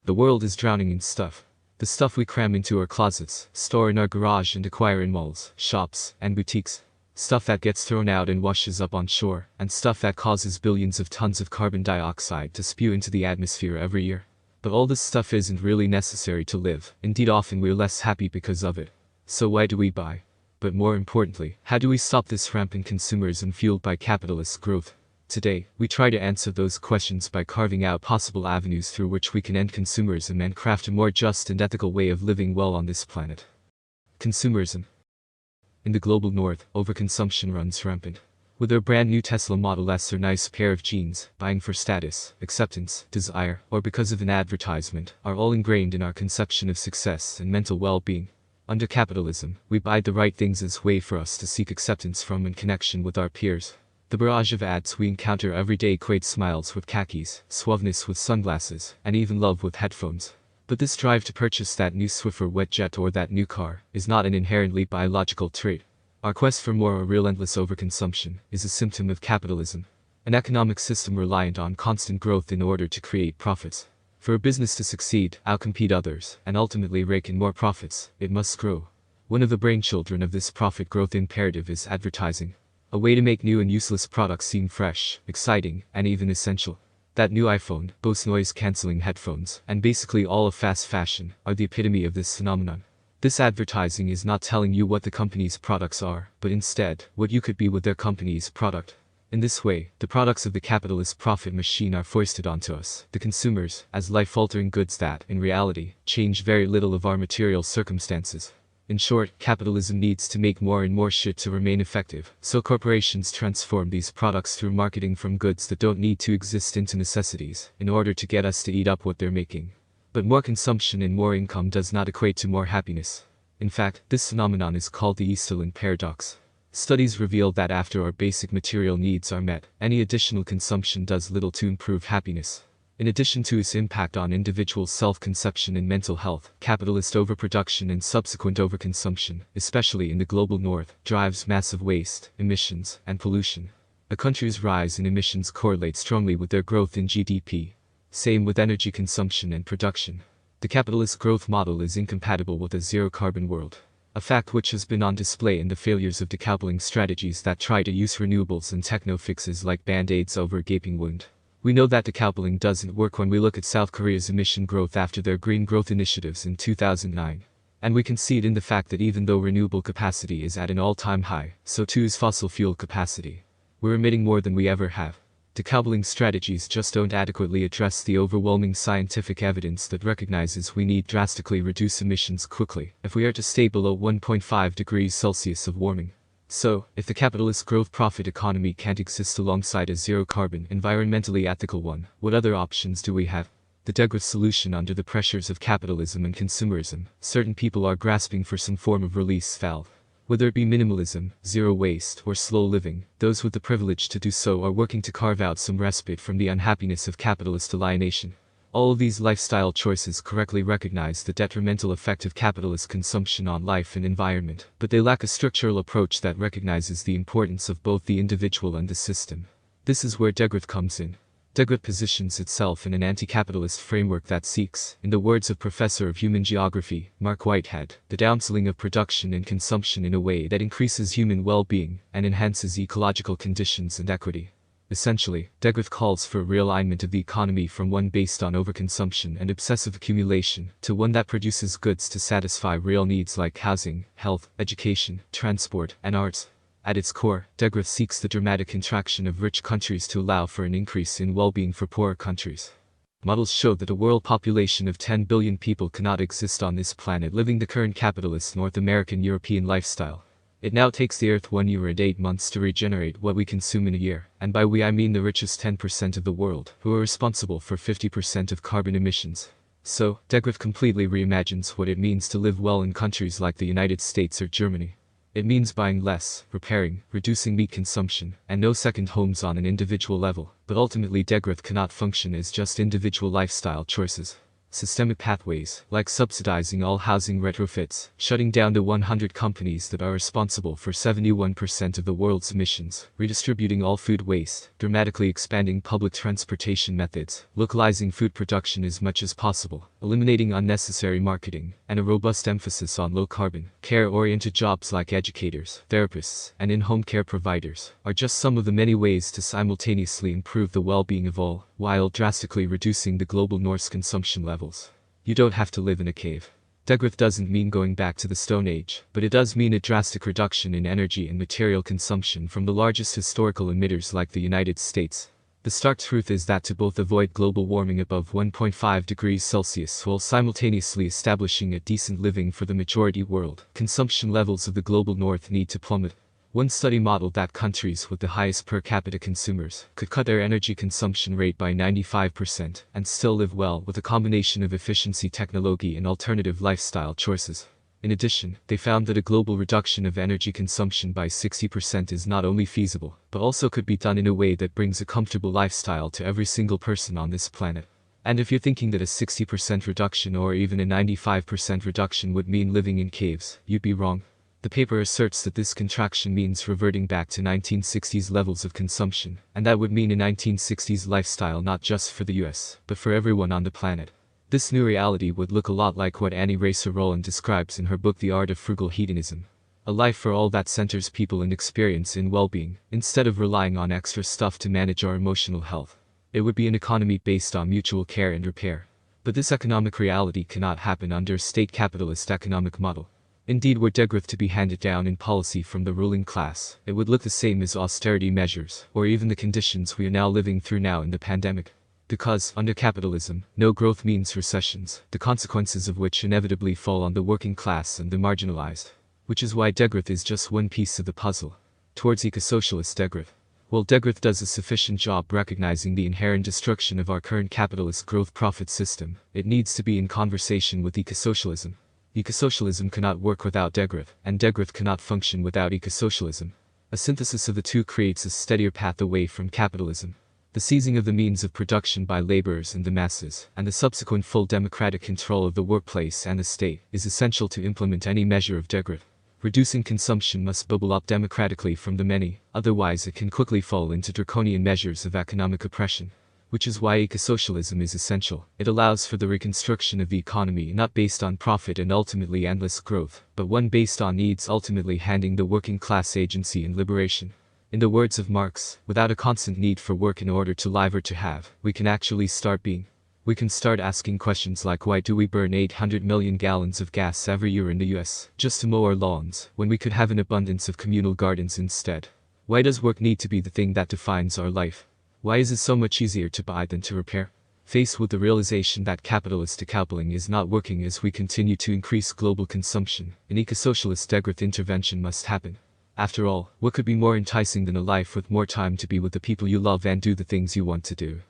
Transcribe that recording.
The world is drowning in stuff. The stuff we cram into our closets, store in our garage and acquire in malls, shops, and boutiques. Stuff that gets thrown out and washes up on shore, and stuff that causes billions of tons of carbon dioxide to spew into the atmosphere every year. But all this stuff isn't really necessary to live. Indeed, often we're less happy because of it. So why do we buy? But more importantly, how do we stop this rampant consumerism fueled by capitalist growth? Today, we try to answer those questions by carving out possible avenues through which we can end consumerism and craft a more just and ethical way of living well on this planet. Consumerism. In the global north, overconsumption runs rampant. With their brand new Tesla Model S or nice pair of jeans, buying for status, acceptance, desire, or because of an advertisement, are all ingrained in our conception of success and mental well-being. Under capitalism, we buy the right things as a way for us to seek acceptance from and connection with our peers. The barrage of ads we encounter every day equates smiles with khakis, suaveness with sunglasses, and even love with headphones. But this drive to purchase that new Swiffer wet jet or that new car is not an inherently biological trait. Our quest for more or relentless overconsumption is a symptom of capitalism, an economic system reliant on constant growth in order to create profits. For a business to succeed, outcompete others, and ultimately rake in more profits, it must grow. One of the brainchildren of this profit growth imperative is advertising, a way to make new and useless products seem fresh, exciting, and even essential. That new iPhone, Bose noise-canceling headphones, and basically all of fast fashion, are the epitome of this phenomenon. This advertising is not telling you what the company's products are, but instead, what you could be with their company's product. In this way, the products of the capitalist profit machine are foisted onto us, the consumers, as life-altering goods that, in reality, change very little of our material circumstances. In short, capitalism needs to make more and more shit to remain effective, so corporations transform these products through marketing from goods that don't need to exist into necessities, in order to get us to eat up what they're making. But more consumption and more income does not equate to more happiness. In fact, this phenomenon is called the Easterlin paradox. Studies reveal that after our basic material needs are met, any additional consumption does little to improve happiness. In addition to its impact on individual self-conception and mental health, capitalist overproduction and subsequent overconsumption, especially in the global north, drives massive waste, emissions, and pollution. A country's rise in emissions correlates strongly with their growth in GDP. Same with energy consumption and production. The capitalist growth model is incompatible with a zero-carbon world. A fact which has been on display in the failures of decoupling strategies that try to use renewables and techno-fixes like band-aids over a gaping wound. We know that decoupling doesn't work when we look at South Korea's emission growth after their green growth initiatives in 2009. And we can see it in the fact that even though renewable capacity is at an all-time high, so too is fossil fuel capacity. We're emitting more than we ever have. Decoupling strategies just don't adequately address the overwhelming scientific evidence that recognizes we need drastically reduce emissions quickly if we are to stay below 1.5 degrees Celsius of warming. So, if the capitalist growth profit economy can't exist alongside a zero-carbon, environmentally ethical one, what other options do we have? The degrowth solution under the pressures of capitalism and consumerism, certain people are grasping for some form of release valve. Whether it be minimalism, zero waste, or slow living, those with the privilege to do so are working to carve out some respite from the unhappiness of capitalist alienation. All of these lifestyle choices correctly recognize the detrimental effect of capitalist consumption on life and environment, but they lack a structural approach that recognizes the importance of both the individual and the system. This is where degrowth comes in. Degrowth positions itself in an anti-capitalist framework that seeks, in the words of Professor of Human Geography, Mark Whitehead, the downselling of production and consumption in a way that increases human well-being and enhances ecological conditions and equity. Essentially, degrowth calls for a realignment of the economy from one based on overconsumption and obsessive accumulation to one that produces goods to satisfy real needs like housing, health, education, transport, and arts. At its core, degrowth seeks the dramatic contraction of rich countries to allow for an increase in well-being for poorer countries. Models show that a world population of 10 billion people cannot exist on this planet living the current capitalist North American European lifestyle. It now takes the Earth 1 year and 8 months to regenerate what we consume in a year, and by we I mean the richest 10% of the world, who are responsible for 50% of carbon emissions. So, degrowth completely reimagines what it means to live well in countries like the United States or Germany. It means buying less, repairing, reducing meat consumption, and no second homes on an individual level, but ultimately degrowth cannot function as just individual lifestyle choices. systemic pathways, like subsidizing all housing retrofits, shutting down the 100 companies that are responsible for 71% of the world's emissions, redistributing all food waste, dramatically expanding public transportation methods, localizing food production as much as possible, eliminating unnecessary marketing, and a robust emphasis on low-carbon, care-oriented jobs like educators, therapists, and in-home care providers, are just some of the many ways to simultaneously improve the well-being of all, while drastically reducing the global North's consumption levels. You don't have to live in a cave. Degrowth doesn't mean going back to the Stone Age, but it does mean a drastic reduction in energy and material consumption from the largest historical emitters like the United States. The stark truth is that to both avoid global warming above 1.5 degrees Celsius while simultaneously establishing a decent living for the majority world, consumption levels of the global North need to plummet. One study modeled that countries with the highest per capita consumers could cut their energy consumption rate by 95% and still live well with a combination of efficiency technology and alternative lifestyle choices. In addition, they found that a global reduction of energy consumption by 60% is not only feasible, but also could be done in a way that brings a comfortable lifestyle to every single person on this planet. And if you're thinking that a 60% reduction or even a 95% reduction would mean living in caves, you'd be wrong. The paper asserts that this contraction means reverting back to 1960s levels of consumption, and that would mean a 1960s lifestyle not just for the US, but for everyone on the planet. This new reality would look a lot like what Annie Racer-Rowland describes in her book The Art of Frugal Hedonism. A life for all that centers people and experience in well-being, instead of relying on extra stuff to manage our emotional health. It would be an economy based on mutual care and repair. But this economic reality cannot happen under a state capitalist economic model. Indeed, were degrowth to be handed down in policy from the ruling class, it would look the same as austerity measures, or even the conditions we are now living through now in the pandemic. Because, under capitalism, no growth means recessions, the consequences of which inevitably fall on the working class and the marginalized. Which is why degrowth is just one piece of the puzzle. Towards eco-socialist degrowth. While degrowth does a sufficient job recognizing the inherent destruction of our current capitalist growth profit system, it needs to be in conversation with eco-socialism. Eco-socialism cannot work without degrowth, and degrowth cannot function without eco-socialism. A synthesis of the two creates a steadier path away from capitalism. The seizing of the means of production by laborers and the masses, and the subsequent full democratic control of the workplace and the state, is essential to implement any measure of degrowth. Reducing consumption must bubble up democratically from the many, otherwise it can quickly fall into draconian measures of economic oppression. Which is why eco-socialism is essential. It allows for the reconstruction of the economy not based on profit and ultimately endless growth, but one based on needs ultimately handing the working class agency and liberation. In the words of Marx, without a constant need for work in order to live or to have, we can actually start being. We can start asking questions like why do we burn 800 million gallons of gas every year in the US just to mow our lawns, when we could have an abundance of communal gardens instead? Why does work need to be the thing that defines our life? Why is it so much easier to buy than to repair? Faced with the realization that capitalist decoupling is not working as we continue to increase global consumption, an eco-socialist degrowth intervention must happen. After all, what could be more enticing than a life with more time to be with the people you love and do the things you want to do?